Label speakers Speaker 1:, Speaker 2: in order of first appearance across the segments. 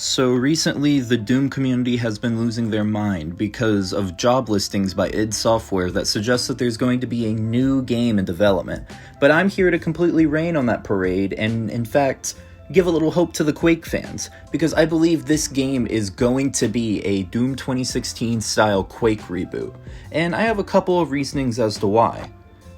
Speaker 1: So recently, the Doom community has been losing their mind because of job listings by id Software that suggest that there's going to be a new game in development. But I'm here to completely rain on that parade and, in fact, give a little hope to the Quake fans, because I believe this game is going to be a Doom 2016 style Quake reboot, and I have a couple of reasonings as to why.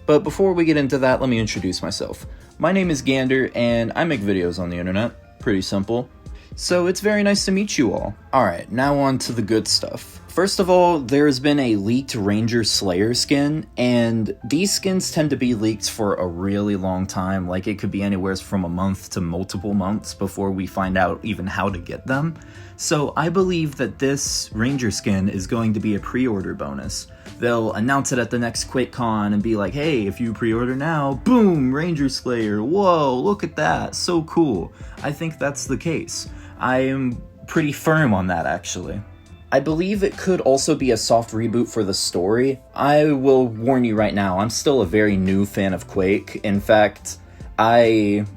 Speaker 1: But before we get into that, let me introduce myself. My name is Gander, and I make videos on the internet. Pretty simple. So it's very nice to meet you all. Alright, now on to the good stuff. First of all, there has been a leaked Ranger Slayer skin, and these skins tend to be leaked for a really long time, like it could be anywhere from a month to multiple months before we find out even how to get them. So I believe that this Ranger skin is going to be a pre-order bonus. They'll announce it at the next QuakeCon and be like, hey, if you pre-order now, boom, Ranger Slayer, whoa, look at that, so cool. I think that's the case. I am pretty firm on that, actually. I believe it could also be a soft reboot for the story. I will warn you right now, I'm still a very new fan of Quake. In fact, I'm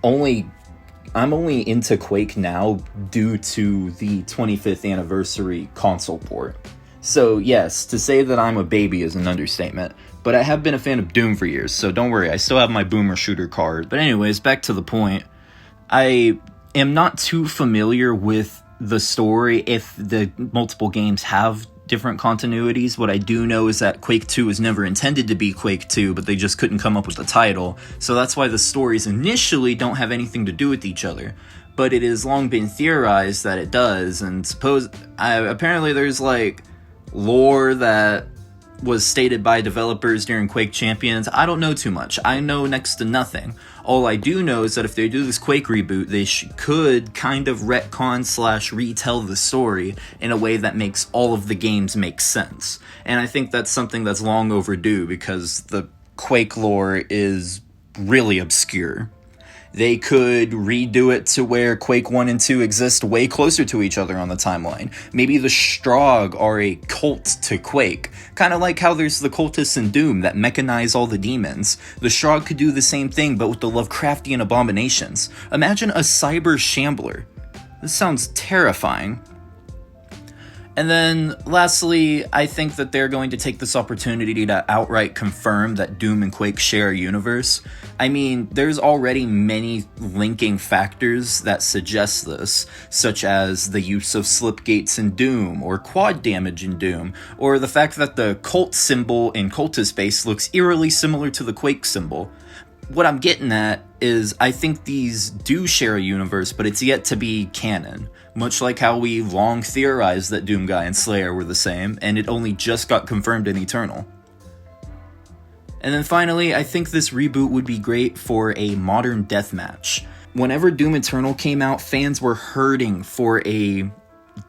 Speaker 1: only into Quake now due to the 25th anniversary console port. So yes, to say that I'm a baby is an understatement, but I have been a fan of Doom for years, so don't worry, I still have my boomer shooter card. But anyways, back to the point. I am not too familiar with the story if the multiple games have different continuities. What I do know is that Quake 2 was never intended to be Quake 2, but they just couldn't come up with the title, so that's why the stories initially don't have anything to do with each other. But it has long been theorized that it does, and apparently there's like lore that was stated by developers during Quake Champions. I don't know too much. I know next to nothing. All I do know is that if they do this Quake reboot, they could kind of retcon / retell the story in a way that makes all of the games make sense. And I think that's something that's long overdue because the Quake lore is really obscure. They could redo it to where Quake 1 and 2 exist way closer to each other on the timeline. Maybe the Strogg are a cult to Quake. Kind of like how there's the cultists in Doom that mechanize all the demons. The Strogg could do the same thing, but with the Lovecraftian abominations. Imagine a Cyber-Shambler. This sounds terrifying. And then, lastly, I think that they're going to take this opportunity to outright confirm that Doom and Quake share a universe. I mean, there's already many linking factors that suggest this, such as the use of slipgates in Doom, or quad damage in Doom, or the fact that the cult symbol in Cultist Base looks eerily similar to the Quake symbol. What I'm getting at is I think these do share a universe, but it's yet to be canon. Much like how we long theorized that Doomguy and Slayer were the same, and it only just got confirmed in Eternal. And then finally, I think this reboot would be great for a modern deathmatch. Whenever Doom Eternal came out, fans were hurting for a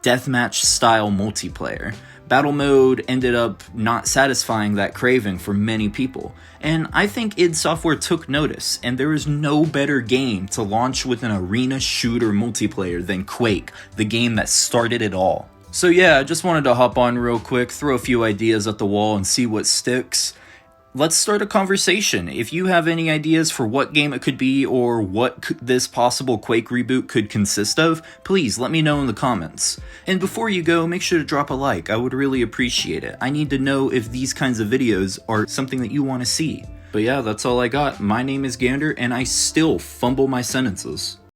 Speaker 1: deathmatch style multiplayer. Battle mode ended up not satisfying that craving for many people, and I think id Software took notice, and there is no better game to launch with an arena shooter multiplayer than Quake, the game that started it all. So yeah, I just wanted to hop on real quick, throw a few ideas at the wall and see what sticks. Let's start a conversation. If you have any ideas for what game it could be or what this possible Quake reboot could consist of, please let me know in the comments. And before you go, make sure to drop a like. I would really appreciate it. I need to know if these kinds of videos are something that you want to see. But yeah, that's all I got. My name is Gander, and I still fumble my sentences.